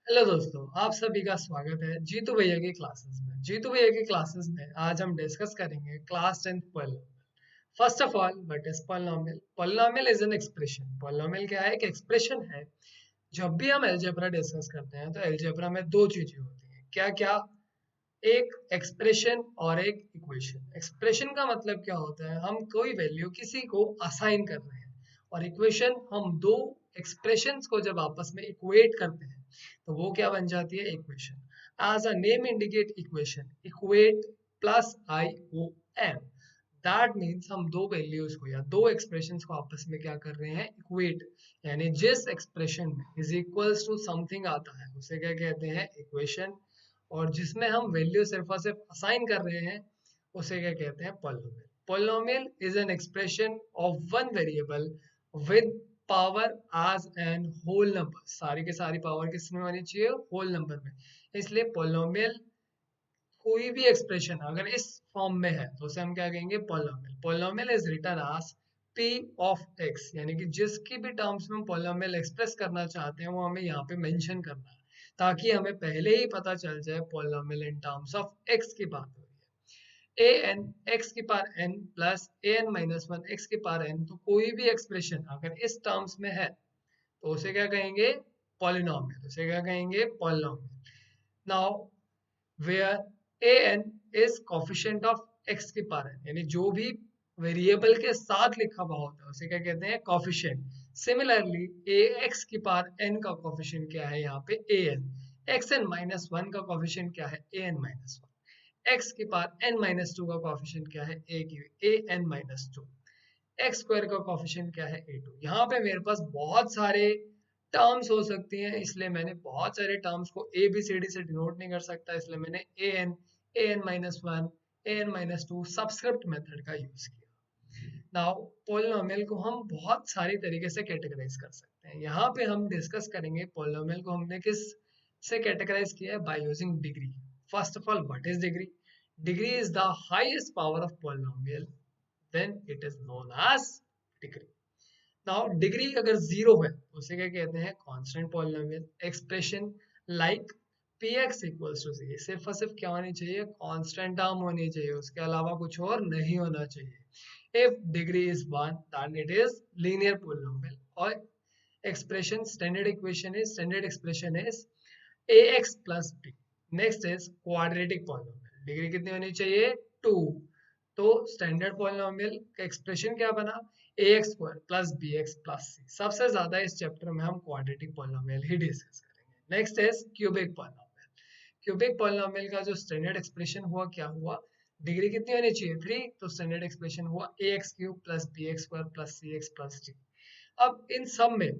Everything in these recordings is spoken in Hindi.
हेलो दोस्तों, आप सभी का स्वागत है जीतू भैया की क्लासेस में। जीतू भैया की क्लासेस में आज हम डिस्कस करेंगे class 10th polynomial. First of all, what is polynomial? Polynomial is an expression. Polynomial क्या है? एक एक्सप्रेशन है। जब भी हम अलजेब्रा डिस्कस करते हैं तो अलजेब्रा में दो चीजें होती हैं। क्या क्या? एक एक्सप्रेशन और एक इक्वेशन। एक्सप्रेशन का मतलब क्या होता है? हम कोई वैल्यू किसी को असाइन कर रहे हैं, और इक्वेशन हम दो एक्सप्रेशंस को जब आपस में इक्वेट करते हैं तो वो क्या बन जाती है? Equation. As a name indicate equation, equate plus I O N. That means हम दो वैल्यूज को या दो एक्सप्रेशंस को आपस में क्या कर रहे हैं? इक्वेट। यानी जिस एक्सप्रेशन में इज इक्वल्स टू समथिंग आता है उसे क्या कहते हैं? इक्वेशन। और जिसमें हम वैल्यू सिर्फ और सिर्फ असाइन कर रहे हैं उसे क्या कहते हैं? Polynomial. Polynomial is an expression of one variable with power as a whole number. सारी की सारी पावर किसमें होनी चाहिए? होल नंबर में। इसलिए पॉलिनोमियल कोई भी एक्सप्रेशन अगर इस फॉर्म में है तो उसे हम क्या कहेंगे? Polynomial. Polynomial is written as p of x, यानी कि जिसकी भी टर्म्स में हम पॉलिनोमियल एक्सप्रेस करना चाहते हैं वो हमें यहाँ पे मेंशन करना है, ताकि हमें पहले ही पता चल जाए polynomial in terms of x की बात हो रही है। an x की power n plus an minus one x की पावर n, तो कोई भी एक्सप्रेशन अगर इस टर्म्स में है तो उसे क्या कहेंगे? पॉलिनोमियल। उसे क्या कहेंगे? Polynomial. Now where a n is coefficient of x की पावर n, यानी जो भी वेरिएबल के साथ लिखा हुआ होता है उसे क्या कहते हैं? कोफिशिएंट। सिमिलरली ए एक्स की पावर n का कोफिशिएंट क्या है? यहाँ पे a n. X n minus one का कोफिशिएंट क्या है? A n minus one. X की पावर n माइनस टू का कोफिशिएंट क्या है? A n minus two. X square का कोफिशिएंट क्या है? A two. यहाँ पे मेरे पास बहुत सारे टर्म्स हो सकती हैं, इसलिए मैंने बहुत सारे टर्म्स को ए बी सी डी से डिनोट नहीं कर सकता, इसलिए मैंने a n minus one, a n minus two subscript method का यूज किया। नाउ पोलिनोमियल को हम बहुत सारी तरीके से कैटेगराइज कर सकते हैं। यहाँ पे हम डिस्कस करेंगे पोलिनोमियल को हमने किस से कैटेगराइज किया है? By using degree. First of all, what is degree? Degree is the highest power of polynomial, then it is known as degree. Now degree अगर जीरो है तो उसे क्या कहते हैं? Constant polynomial. Expression like px equals to c, सिर्फ और सिर्फ क्या होनी चाहिए? कांस्टेंट टर्म होनी चाहिए, उसके अलावा कुछ और नहीं होना चाहिए। If degree is one then it is linear polynomial। और expression standard expression is ax plus b। Next is quadratic polynomial. Degree कितनी होनी चाहिए? टू। तो स्टैंडर्ड पॉलिनोमियल का एक्सप्रेशन क्या बना? A x square plus b x plus c. सबसे ज्यादा इस चैप्टर में हम क्वाड्रेटिक पॉलिनोमियल ही डिस्कस करेंगे। Next is cubic polynomial. Cubic polynomial का जो स्टैंडर्ड एक्सप्रेशन हुआ क्या हुआ? डिग्री कितनी होनी चाहिए? थ्री। तो स्टैंडर्ड एक्सप्रेशन हुआ a x cube plus b x square plus c x plus d. अब इन सब में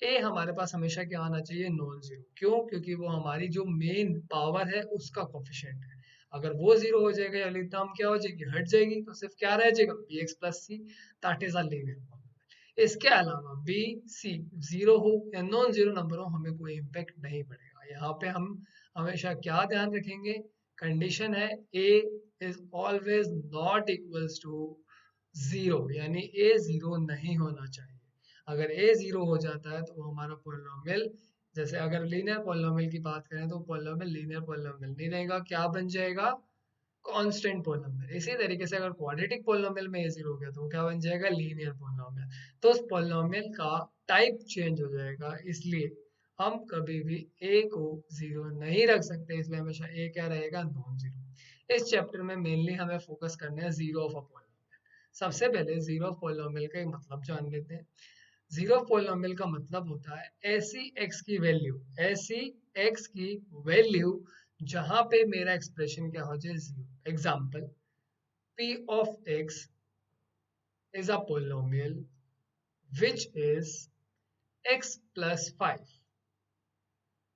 ए हमारे पास हमेशा क्या आना चाहिए? Non zero. क्यों? क्योंकि वो हमारी जो मेन पावर है उसका कोफिशिएंट है। अगर वो जीरो हो जाएगा या टर्म क्या हो जाएगी? हट जाएगी, तो सिर्फ क्या रह जाएगा? B x plus c. That is a linear polynomial. इसके अलावा बी सी जीरो हो या नॉन जीरो नंबर हो, हमें कोई इम्पेक्ट नहीं पड़ेगा। यहाँ पे हम हमेशा क्या ध्यान रखेंगे? कंडीशन है a is always not equals to zero, यानी ए जीरो नहीं होना चाहिए। अगर ए जीरो हो जाता है तो वो हमारा पोलिनोमियल, जैसे अगर लीनियर पोलिनोमियल की बात करें तो पोलिनोमियल लीनियर पोलिनोमियल नहीं रहेगा, क्या बन जाएगा? Constant polynomial. इसी तरीके से अगर क्वाड्रेटिक पोलिनोमियल में ए जीरो हो गया तो वो क्या बन जाएगा? Linear polynomial. तो उस पोलिनोमियल का टाइप चेंज हो जाएगा, इसलिए हम कभी भी ए को जीरो नहीं रख सकते, इसलिए हमेशा ए क्या रहेगा? Non zero. इस चैप्टर में मेनली हमें फोकस करना है जीरो ऑफ अ पोलिनोमियल। सबसे पहले जीरो ऑफ पोलिनोमियल का एक मतलब जान लेते हैं। जीरो पॉलिनोमियल का मतलब होता है ऐसी एक्स की वैल्यू जहां पे मेरा एक्सप्रेशन क्या हो जाए? Zero. Example, p of x is a polynomial which is x plus five.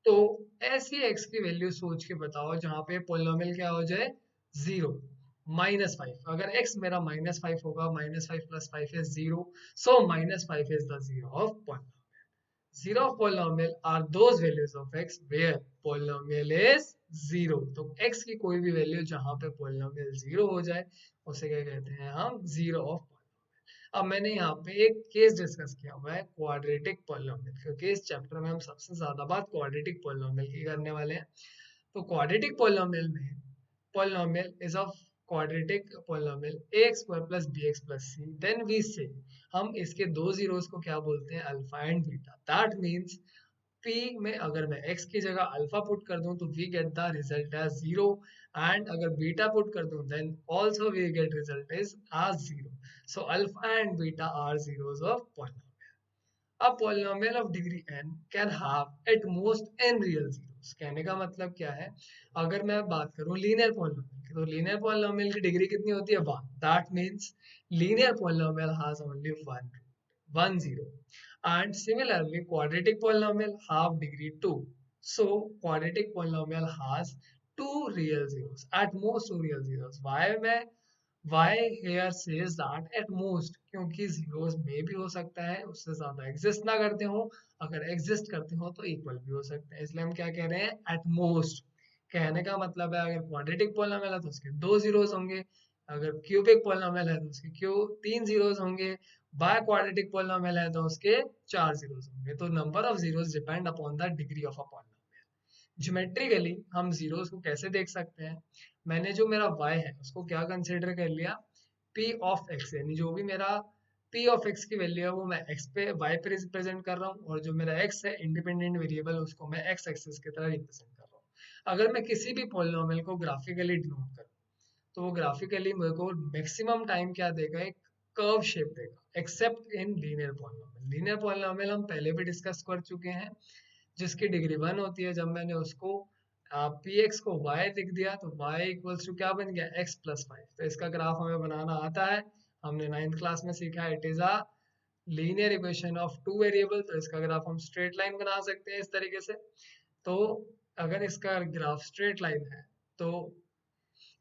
तो ऐसी x की वैल्यू सोच के बताओ जहां पे पोलिनोमियल क्या हो जाए? जीरो। माइनस फाइव, अगर x मेरा माइनस फाइव होगा, minus five plus five is zero, so minus five is the zero of polynomial. Zero of polynomial are those values of x where polynomial is zero। तो x की कोई भी वैल्यू जहां पे polynomial जीरो हो जाए उसे क्या कहते हैं? हम जीरो ऑफ polynomial। अब मैंने यहाँ पे एक केस डिस्कस किया हुआ है क्वाड्रेटिक पॉलिनोमियल, क्योंकि इस चैप्टर में हम सबसे ज्यादा बात क्वाड्रेटिक पॉलिनोमियल की करने वाले हैं। तो क्वाड्रेटिक पॉलिनोमियल में polynomial is of quadratic polynomial ax square plus bx plus c, then we से हम इसके दो जीरोस को क्या बोलते हैं, alpha and beta. That means p में अगर मैं x की जगह अल्फा पुट कर दूं तो we get the result as zero, and अगर बीटा पुट कर दूं then also we get result is as zero. So alpha and beta are zeros of polynomial. A polynomial of degree n can have at most n real zeros। कहने का मतलब क्या है, अगर मैं बात करूं लीनियर पॉलिनोमियल की, तो लीनियर पॉलिनोमियल की डिग्री कितनी होती है, one. That means linear polynomial has only one zero. And similarly, quadratic polynomial have degree 2. So, quadratic polynomial has two real zeros, at most two real zeros. Why here says that at most, क्योंकि zeros में भी हो सकता है उससे ज्यादा exist ना करते हो, अगर exist करते हो तो equal भी हो सकते हैं, इसलिए हम क्या कह रहे हैं, at most। कहने का मतलब है अगर quadratic polynomial है तो उसके दो zeros होंगे, अगर cubic polynomial है तो उसके तीन zeros होंगे, बाय क्वाड्रेटिक पॉलिनोमियल है तो उसके चार जीरोस होंगे। तो number of zeros depend upon the degree of a polynomial. Geometrically हम जीरोस को कैसे देख सकते हैं, मैंने जो मेरा y है उसको क्या कंसीडर कर लिया, p ऑफ x, यानी जो भी मेरा p ऑफ x की वैल्यू है वो मैं x पे y पे रिप्रेजेंट कर रहा हूँ, और जो मेरा x है इंडिपेंडेंट वेरिएबल उसको मैं x एक्सिस की तरह रिप्रेजेंट कर रहा हूँ। अगर मैं किसी भी पॉलिनोमियल को ग्राफिकली डिनोट करूँ तो वो ग्राफिकली मेरे को मैक्सिमम टाइम क्या देगा, एक कर्व शेप देगा, accept in linear polynomial. Linear polynomial हम पहले भी डिस्कस कर चुके हैं, जिसकी डिग्री वन होती है। जब मैंने उसको पी एक्स को y लिख दिया तो y इक्वल्स टू क्या बन गया, x प्लस फाइव। तो इसका ग्राफ हमें बनाना आता है, हमने नाइन्थ क्लास में सीखा है, it is a linear equation of two variable. तो इसका ग्राफ हम स्ट्रेट लाइन बना सकते हैं इस तरीके से। तो अगर इसका ग्राफ स्ट्रेट लाइन है तो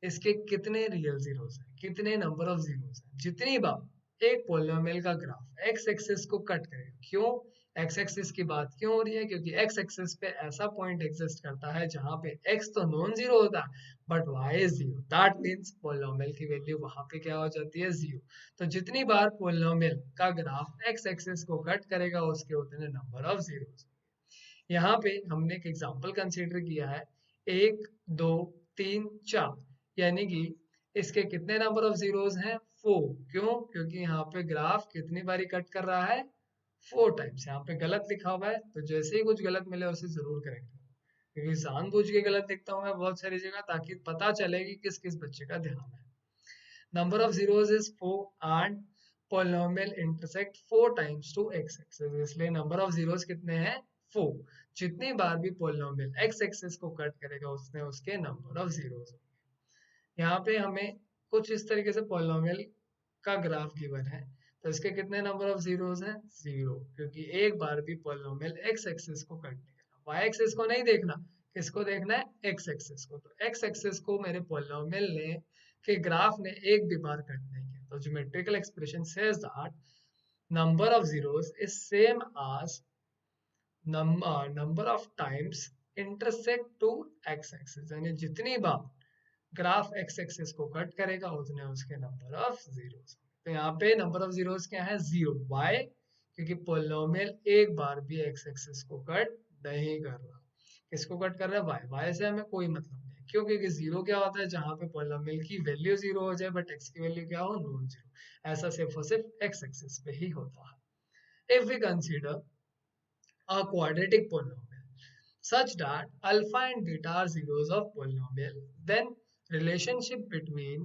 इसके कितने रियल जीरोस हैं, कितने नंबर ऑफ जीरोस हैं, जितनी बार एक पॉलिनोमियल का ग्राफ एक्स एक्सिस को कट करेगा। क्यों एक्स एक्सिस की बात क्यों हो रही है, क्योंकि एक्स एक्सिस पे ऐसा पॉइंट एग्जिस्ट करता है जहां पे एक्स तो नॉन जीरो होता है but why is zero. That means polynomial की वैल्यू वहां पे क्या हो जाती है, जीरो। तो जितनी बार पॉलिनोमियल का ग्राफ एक्स एक्सिस को कट करेगा उसके उतने नंबर ऑफ जीरोस। यहाँ पे हमने एक एग्जांपल कंसीडर किया है, एक दो तीन चार, यानी कि इसके कितने नंबर ऑफ जीरोस हैं, फोर। क्यों, क्योंकि यहाँ पे ग्राफ कितनी बारी कट कर रहा है, फोर टाइम्स। यहाँ पे गलत लिखा हुआ है तो जैसे ही कुछ गलत मिले उसे जरूर करेक्ट करो, क्योंकि जानबूझ के गलत लिखता हूँ मैं बहुत सारी जगह, ताकि पता चले कि किस किस बच्चे का ध्यान है। Number of zeros is 4 and polynomial intersect 4 times to x axis, इसलिए number of zeros कितने हैं, 4। जितनी बार भी polynomial x axis को कट करेगा उसने उसके number of zeros होंगे। यहाँ पे हमें कुछ इस तरीके से polynomial का ग्राफ गिवन है, तो इसके कितने नंबर ऑफ जीरोस हैं, जीरो, क्योंकि एक बार भी पॉलिनोमियल एक्स एक्सिस को कट नहीं करना। वाई एक्सिस को नहीं देखना, किसको देखना है, एक्स एक्सिस को। तो एक्स एक्सिस को मेरे पॉलिनोमियल ने के ग्राफ ने एक भी बार कट नहीं किया। तो geometrical expression says that number of zeros is same as number of times intersect to x axis, यानी जितनी बार ग्राफ एक्स एक्सिस को कट करेगा उतने उसके नंबर ऑफ जीरोस। तो यहाँ पे नंबर ऑफ जीरोस क्या है, जीरो। वाई, क्योंकि पोलिनोमियल एक बार भी एक्स एक्सिस को कट नहीं कर रहा। किसको कट कर रहा है, वाई। वाई से हमें कोई मतलब नहीं, क्यों, क्योंकि जीरो क्या होता है, जहां पे पोलिनोमियल की वैल्यू जीरो हो जाए बट एक्स की वैल्यू क्या हो, नॉन जीरो। ऐसा सिर्फ और सिर्फ एक्स एक्सिस पे ही होता है। If we consider a quadratic polynomial such that alpha and beta are zeros of polynomial, then relationship between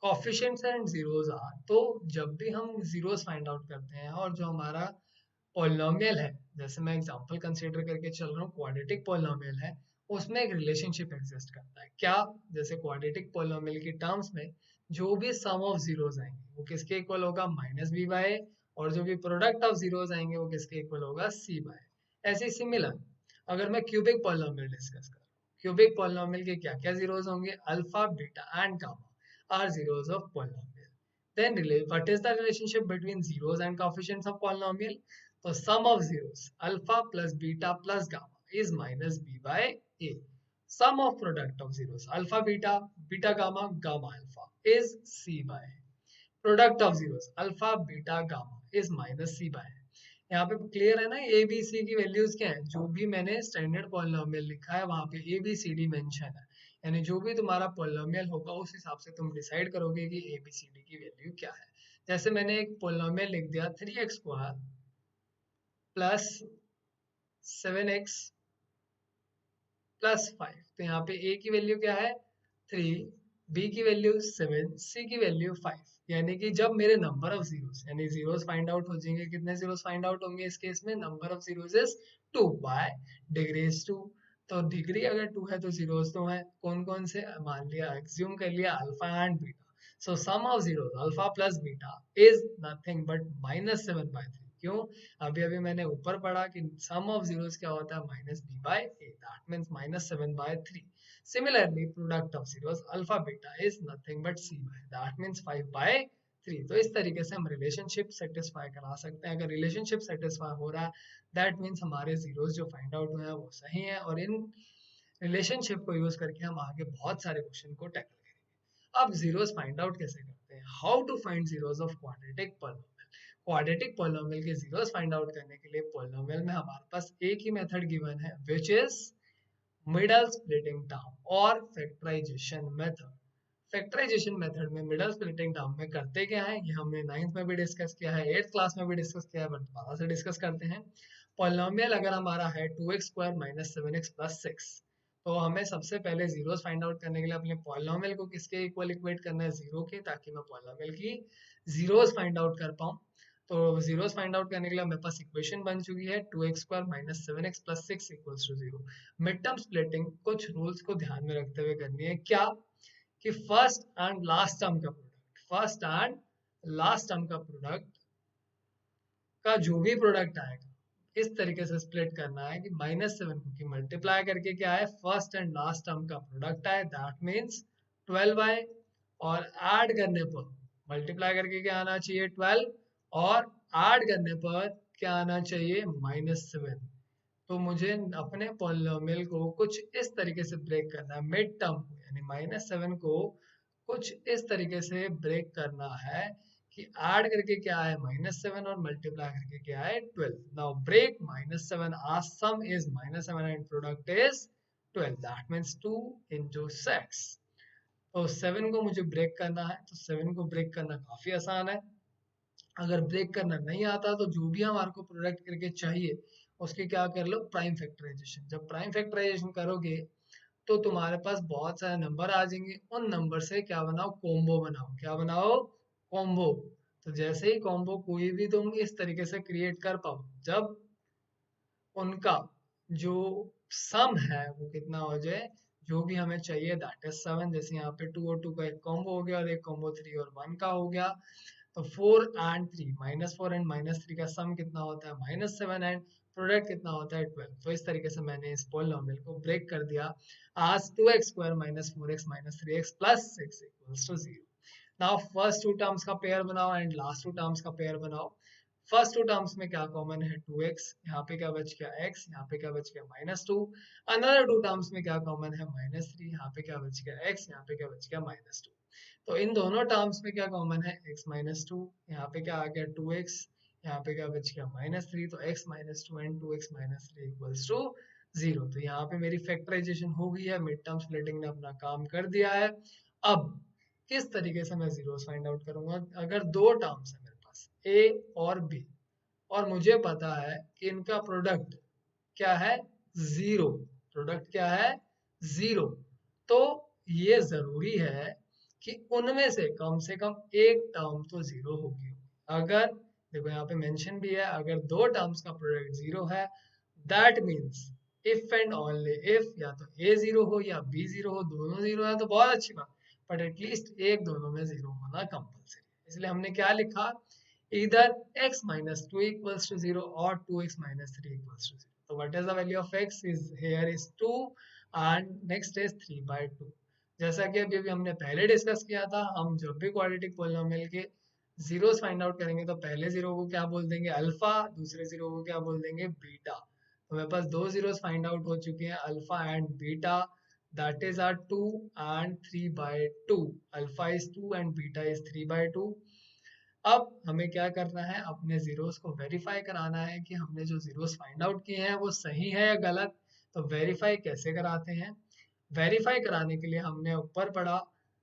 coefficients and zeros are, तो जब भी हम zeros फाइंड आउट करते हैं और जो हमारा पॉलिनोमियल है, जैसे मैं एग्जांपल कंसीडर करके चल रहा हूँ, क्वाड्रेटिक पॉलिनोमियल है, उसमें एक रिलेशनशिप एग्जिस्ट करता है। क्या, जैसे क्वाड्रेटिक पॉलिनोमियल की टर्म्स में जो भी सम ऑफ जीरोस आएंगे वो किसके इक्वल होगा, माइनस बी बाय, और जो भी प्रोडक्ट ऑफ जीरोस आएंगे वो किसके इक्वल होगा, सी बाय। ऐसे सिमिलर अगर मैं क्यूबिक पॉलिनोमियल डिस्कस करूँ, क्यूबिक पॉलिनोमियल के क्या क्या जीरोस होंगे, alpha beta and gamma are zeros of polynomial. then what is the relationship between zeros and coefficients of polynomial? So sum of zeros alpha plus beta plus gamma is minus b by a. Sum of product of zeros alpha beta, beta gamma, gamma alpha is c by a. Product of zeros alpha beta gamma is minus c by. यहाँ पे क्लियर है ना, ए बी सी की वैल्यूज क्या है, जो भी मैंने स्टैंडर्ड पॉलिनोमियल लिखा है वहां पे a b c d mention है, यानी जो भी तुम्हारा पॉलिनोमियल होगा उस हिसाब से तुम डिसाइड करोगे कि ए बी सी डी की वैल्यू क्या है। जैसे मैंने एक पॉलिनोमियल लिख दिया 3x² प्लस 7x प्लस 5, तो यहाँ पे a की वैल्यू क्या है 3, b की वैल्यू 7, c की वैल्यू 5, यानी कि जब मेरे नंबर ऑफ जीरोस यानी जीरोस फाइंड आउट हो जाएंगे, कितने जीरोस फाइंड आउट होंगे इस केस में, number of zeros is 2 bye degree is 2, तो डिग्री अगर 2 है तो जीरोस तो है, कौन कौन से मान लिया, एज्यूम कर लिया alpha and beta, so sum of zeros alpha plus beta is nothing but -7/3। क्यों, अभी अभी मैंने ऊपर पढ़ा कि सम ऑफ जीरोस क्या होता है -b/a, that means -7/3। Similarly product of zeros alpha beta is nothing but c/, that means 5/3। तो इस तरीके से हम रिलेशनशिप सेटिस्फाई करा सकते हैं। अगर रिलेशनशिप सेटिस्फाई हो रहा है दैट मींस हमारे जीरोस जो फाइंड आउट हुए हैं वो सही है, और इन रिलेशनशिप को यूज करके हम आगे बहुत सारे क्वेश्चन को टैकल करेंगे। अब जीरोस फाइंड आउट कैसे करते हैं, how to find zeros of quadratic polynomial. Quadratic polynomial के जीरोस फाइंड आउट करने के लिए पॉलिनोमियल में हमारे पास एक ही मेथड गिवन है which is middle splitting term और फैक्टराइजेशन मेथड। फैक्टराइजेशन मेथड में मिडल स्प्लिटिंग टर्म में करते क्या है, ये हमने 9th में भी डिस्कस किया है, 8th क्लास में भी डिस्कस किया है, बट दोबारा से डिस्कस करते हैं। पॉलिनोमियल अगर हमारा है 2x² - 7x + 6, तो हमें सबसे पहले जीरोस फाइंड आउट करने के लिए अपने पॉलिनोमियल को किसके इक्वल इक्वेट करना है, जीरो के, ताकि मैं पॉलिनोमियल की जीरोस फाइंड आउट कर पाऊँ। तो जीरोस फाइंड आउट करने के लिए मेरे पास इक्वेशन बन चुकी है 2x² - 7x + 6 = 0। Mid term splitting कुछ रूल्स को ध्यान में रखते हुए करनी है, क्या कि फर्स्ट एंड लास्ट टर्म का product, first and last term का प्रोडक्ट का जो भी प्रोडक्ट आएगा इस तरीके से स्प्लिट करना है कि -7 को की मल्टीप्लाई करके क्या है फर्स्ट एंड लास्ट टर्म का प्रोडक्ट आए, दैट मींस 12 आए, और ऐड करने पर मल्टीप्लाई करके क्या आना चाहिए 12, और ऐड करने पर क्या आना चाहिए -7। तो मुझे अपने पॉलिनोमियल को कुछ इस तरीके से ब्रेक करना है, मिड टर्म को यानी -7 को कुछ इस तरीके से ब्रेक करना है कि ऐड करके क्या है -7 और मल्टीप्लाई करके क्या है 12। Now break -7 as sum is -7 and product is 12, that means 2 into 6। तो 7 को मुझे ब्रेक करना है, तो 7 को ब्रेक करना काफी आसान है। अगर ब्रेक करना नहीं आता तो जो भी हमारे को प्रोडक्ट करके चाहिए उसके क्या कर लो प्राइम फैक्टराइजेशन। जब प्राइम फैक्टराइजेशन करोगे तो तुम्हारे पास बहुत सारे नंबर आ जाएंगे, उन नंबर से क्या बनाओ कॉम्बो बनाओ, क्या बनाओ कॉम्बो। तो जैसे ही कॉम्बो कोई भी तुम इस तरीके से क्रिएट कर पाओ जब उनका जो सम है वो कितना हो जाए, जो भी हमें चाहिए दैट इज 7। जैसे यहाँ पे 2 और 2 का एक कॉम्बो हो गया और एक कॉम्बो 3 और 1 का हो गया, तो 4 एंड 3 -4 एंड -3 का सम कितना होता है -7 एंड प्रोडक्ट कितना होता है 12। तो इस तरीके से मैंने इस पॉलिनोमियल को ब्रेक कर दिया आज 2x² - 4x - 3x + 6 = 0। Now first to terms का पेयर बनाओ एंड लास्ट टू टर्म्स का पेयर बनाओ। फर्स्ट टू टर्म्स में क्या कॉमन है 2x, यहाँ पे क्या बच गया x, यहाँ पे क्या बच गया -2। अनदर टू टर्म्स में क्या कॉमन है -3, यहाँ पे क्या बच गया x, यहाँ पे क्या बच गया -2। तो इन दोनों टर्म्स में क्या कॉमन है x -2, यहाँ पे क्या आ गया 2x, यहाँ पे क्या बच गया -3, तो x -2 एंड 2x -3 = 0। तो यहाँ पे मेरी फैक्टराइजेशन हो गई है, मिड टर्म स्प्लिटिंग ने अपना काम कर दिया है। अब किस तरीके से मैं जीरोस फाइंड आउट करूंगा, अगर दो टर्म्स है मेरे पास a और b और मुझे पता है कि इनका प्रोडक्ट क्या है 0, प्रोडक्ट क्या है 0, तो ये जरूरी है कि उनमें से कम एक टर्म तो 0 होगी। अगर देखो यहाँ पे मेंशन भी है, अगर दो टर्म्स का प्रोडक्ट 0 है that means if and only if या तो a 0 हो या b 0 हो, दोनों 0 है तो बहुत अच्छी बात, बट एटलीस्ट एक दोनों में 0 होना कंपलसरी। इसलिए हमने क्या लिखा, इधर x -2 = 0 और 2x - 3 = 0। तो what is the value of x is here is 2 and next is 3/2। जैसा कि अभी अभी हमने पहले डिस्कस किया था, हम जब भी क्वाड्रेटिक पॉलिनोमियल के जीरोस फाइंड आउट करेंगे तो पहले जीरो को क्या बोल देंगे अल्फा, दूसरे जीरो को क्या बोल देंगे बीटा। तो मेरे पास दो जीरोस फाइंड आउट हो चुके हैं alpha and beta, that is our 2 and 3/2। Alpha is 2 and beta is 3/2। अब हमें क्या करना है, अपने जीरोस को वेरीफाई कराना है कि हमने जो जीरोस फाइंड आउट किए हैं वो सही है या गलत। तो वेरीफाई कैसे कराते हैं? वेरीफाई कराने के लिए हमने ऊपर पढ़ा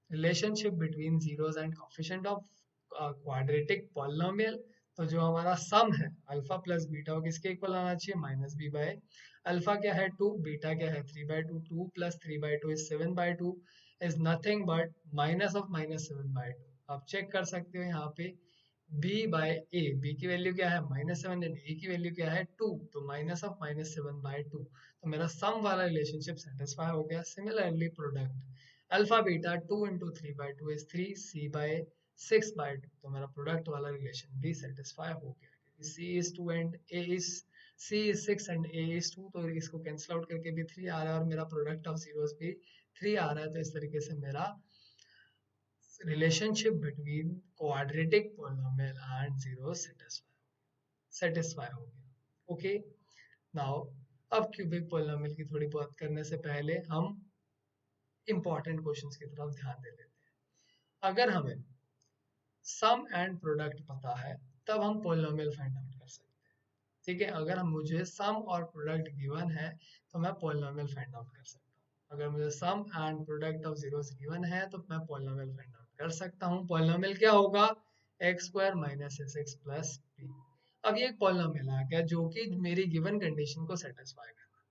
relationship between zeros and coefficient of quadratic polynomial. तो जो हमारा सम है अल्फा प्लस बीटा वो किसके इक्वल आना चाहिए? माइनस बी बाय अल्फा क्या है 2, बीटा क्या है 3/2, 2 plus 3/2 is 7/2 is nothing but minus of minus 7/2। आप चेक कर सकते हो यहाँ पे b बाय ए, b की वैल्यू क्या है -7 एंड a की वैल्यू क्या है 2, तो माइनस ऑफ -7/2। तो मेरा सम वाला रिलेशनशिप सेटिस्फाई हो गया। Similarly product alpha beta 2 into 3/2 is 3, c by 6/2, तो मेरा प्रोडक्ट वाला रिलेशन भी सेटिस्फाई हो गया क्योंकि c is 2 and a is c is 6 and a is 2, तो इसको कैंसिल आउट करके भी 3 आ रहा है और मेरा प्रोडक्ट ऑफ जीरोस भी 3 आ रहा है। तो इस तरीके से मेरा relationship between quadratic polynomial and zero satisfy हो गया। ओके, नाउ अब क्यूबिक पॉलिनोमियल की थोड़ी बात करने से पहले हम इंपॉर्टेंट क्वेश्चंस की तरफ ध्यान दे लेते हैं। अगर हमें सम एंड प्रोडक्ट पता है तब हम पॉलिनोमियल फाइंड आउट कर सकते हैं। ठीक है, अगर हम मुझे सम और प्रोडक्ट गिवन है तो मैं पॉलिनोमियल फाइंड आउट कर सकता हूँ। अगर मुझे sum and product of zeros given है तो मैं पॉलिनोमियल फाइंड आउट कर सकता हूँ। पॉलिनोमियल क्या होगा? X square minus s x plus P. अब ये एक पॉलिनोमियल आ गया जो कि मेरी गिवन कंडीशन को सेटिस्फाई कर रहा है।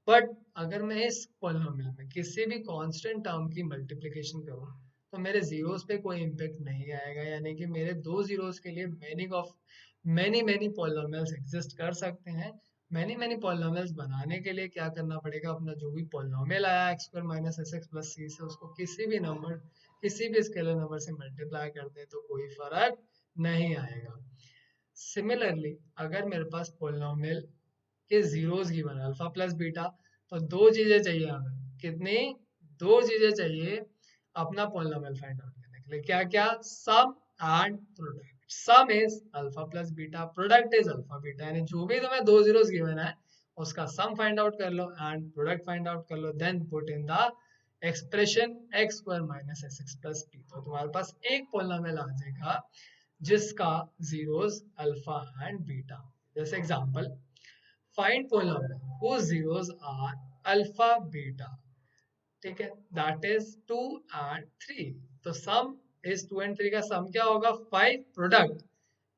बट अगर मैं इस पॉलिनोमियल में किसी भी कांस्टेंट टर्म की मल्टीप्लिकेशन करूं तो मेरे जीरोस पे कोई इम्पेक्ट नहीं आएगा, यानी कि मेरे दो जीरोस के लिए मैनी पॉलिनोमियल्स एग्जिस्ट कर सकते हैं। मैनी पॉलिनोमियल्स बनाने के लिए क्या करना पड़ेगा? अपना जो भी पॉलिनोमियल आया x square minus s x plus c से उसको किसी भी स्केलर नंबर से मल्टीप्लाई कर दे तो कोई फर्क नहीं आएगा। सिमिलरली अगर मेरे पास पॉलिनोमियल के जीरोस गिवन है अल्फा प्लस बीटा, तो दो चीजें चाहिए हमें। कितनी? दो चीजें चाहिए अपना पॉलिनोमियल फाइंड आउट करने के लिए। क्या क्या? Sum and product. Sum is alpha plus beta, product is alpha beta, यानी जो भी तुम्हें दो जीरोस गिवन है उसका सम फाइंड आउट कर लो एंड प्रोडक्ट फाइंड आउट कर लो, then put in the expression x square minus s x plus p. तो तुम्हारे पास एक पॉलिनोमियल आ जाएगा जिसका जीरोस अल्फा एंड बीटा। जैसे example, find polynomial whose zeros are alpha beta, ठीक है, that is 2 and 3। तो sum is 2 and 3 का sum क्या होगा? 5। Product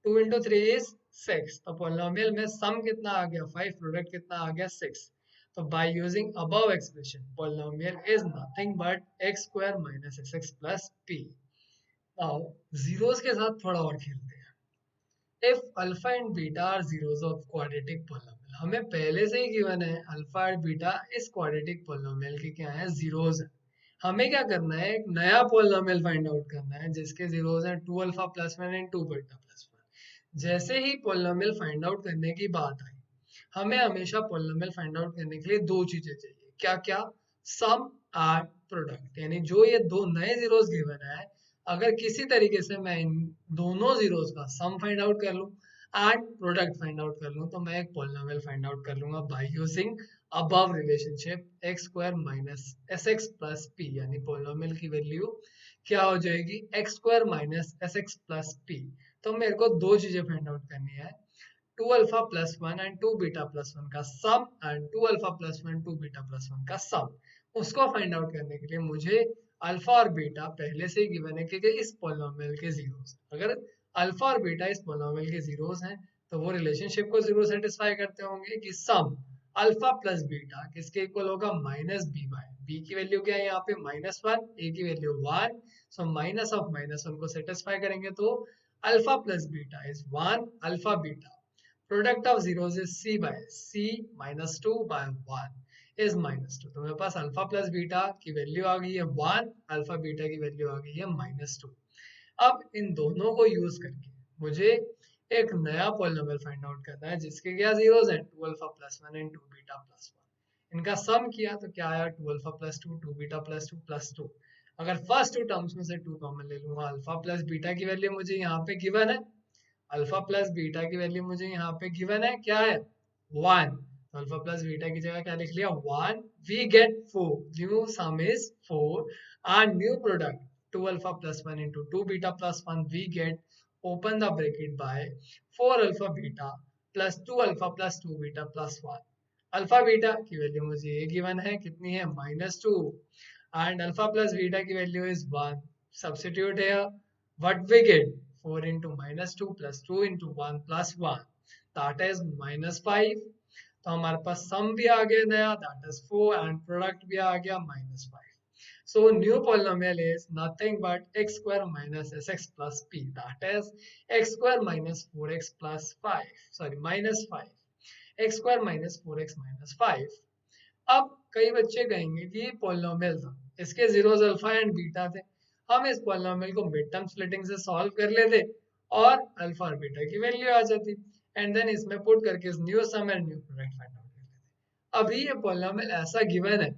2 into 3 is 6। तो पोलिनोमियल में सम कितना आ गया? 5। प्रोडक्ट कितना आ गया? 6। तो by using above expression polynomial is nothing but x square minus s x plus p. Now zeros के साथ थोड़ा और खेलते हैं। If alpha and beta are zeros of quadratic polynomial, हमें पहले से ही गिवन है अल्फा एंड बीटा इस क्वाड्रेटिक पोलिनोमियल के क्या है? जीरोस है। हमें क्या करना है? एक नया पोलिनोमियल फाइंड आउट करना है जिसके जीरोस हैं 2 alpha plus 1 and 2 beta plus 1। जैसे ही पोलिनोमियल फाइंड आउट करने की बात आई, हमें हमेशा पोलिनोमियल फाइंड आउट करने के लिए दो चीजें चाहिए। क्या क्या? सम एंड प्रोडक्ट, यानी जो ये दो नए जीरोस गिवन है, अगर किसी तरीके से मैं इन दोनों जीरोस का सम फाइंड आउट कर लूं एंड प्रोडक्ट फाइंड आउट कर लूं तो मैं एक पॉलिनोमियल फाइंड आउट कर लूंगा bye using above relationship x square minus s x plus P. यानी पॉलिनोमियल की वैल्यू क्या हो जाएगी? X square minus s x plus p. तो मेरे को दो चीजें फाइंड आउट करनी है, 2 alpha plus 1 and 2 beta plus 1 का sum and 2 alpha plus 1 2 beta plus 1 का सम। उसको फाइंड आउट करने के लिए मुझे अल्फा और बीटा पहले से ही गिवन है क्योंकि इस पॉलिनोमियल के जीरोस, अगर अल्फा और बीटा इस पॉलिनोमियल के जीरोस हैं तो वो रिलेशनशिप को जरूर सेटिस्फाई करते होंगे कि सम अल्फा प्लस बीटा किसके इक्वल होगा? माइनस बी बाय बी की वैल्यू क्या है यहाँ पे? -1, ए की वैल्यू 1। सो माइनस ऑफ -1 को सेटिस्फाई करेंगे तो alpha plus beta is 1 alpha beta. Product of zeros is c by c minus 2 by 1 is -2। तो मेरे पास अल्फा प्लस बीटा की वैल्यू आ गई है 1, अल्फा बीटा की वैल्यू आ गई है -2। अब इन दोनों को यूज करके मुझे एक नया पॉलिनोमियल फाइंड आउट करना है जिसके क्या जीरोस हैं? 2 alpha plus 1 and 2 beta plus 1। इनका सम किया तो क्या आया? 2 alpha plus 2 2 beta plus 2 plus 2। अगर फर्स्ट टू टर्म्स में से 2 कॉमन ले लूंगा, अल्फा प्लस बीटा की वैल्यू मुझे यहाँ पे गिवन है, अल्फा प्लस बीटा की वैल्यू मुझे यहाँ पे गिवन है क्या है? 1। तो अल्फा प्लस बीटा की जगह क्या लिख लिया? 1। We get 4, new sum is 4 and new product 2 alpha plus 1 into 2 beta plus 1 we get open the bracket by 4 alpha beta plus 2 alpha plus 2 beta plus 1. Alpha beta की वैल्यू मुझे ये गिवन है, कितनी है, -2, एंड अल्फा प्लस बीटा की वैल्यू इज 1. सब्स्टिट्यूट है, what we get, 4 into -2 plus 2 into 1 plus 1, that is -5. तो हमारे पास सम भी आ गया नया, दैट इज 4, एंड प्रोडक्ट भी आ गया -5. So new polynomial is nothing but x square minus sx plus p, that is x square minus 4x plus 5, sorry minus 5, x square minus 4x minus 5. अब कई बच्चे कहेंगे कि पॉलिनोमियल था, इसके जीरोस अल्फा एंड बीटा थे, हम इस पॉलिनोमियल को मिड टर्म स्प्लिटिंग से सॉल्व कर लेते और अल्फा और बीटा की वैल्यू आ जाती, एंड देन इसमें पुट करके इस new sum and new product find out कर लेते. अभी ये पॉलिनोमियल ऐसा गिवन है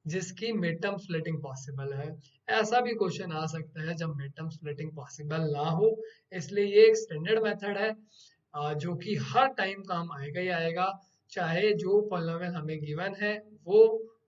जिसकी मिड टर्म स्प्लिटिंग पॉसिबल है. ऐसा भी क्वेश्चन आ सकता है जब मिड टर्म स्प्लिटिंग पॉसिबल ना हो, इसलिए ये एक स्टैंडर्ड मेथड है जो कि हर टाइम काम आएगा ही आएगा, चाहे जो पॉलिनोमियल हमें गिवन है वो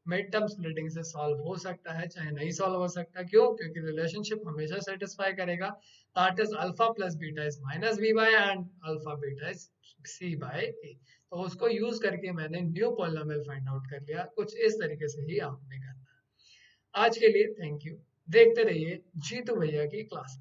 मिड टर्म स्प्लिटिंग से सॉल्व हो सकता है चाहे नहीं सॉल्व हो सकता. क्यों? क्योंकि रिलेशनशिप हमेशा सेटिस्फाई करेगा, that is alpha plus beta is minus b by and alpha beta is c by a. तो उसको यूज करके मैंने न्यू पॉलिनोमियल फाइंड आउट कर लिया. कुछ इस तरीके से ही आपने करना है. आज के लिए थैंक यू. देखते रहिए जीतू भैया की क्लास.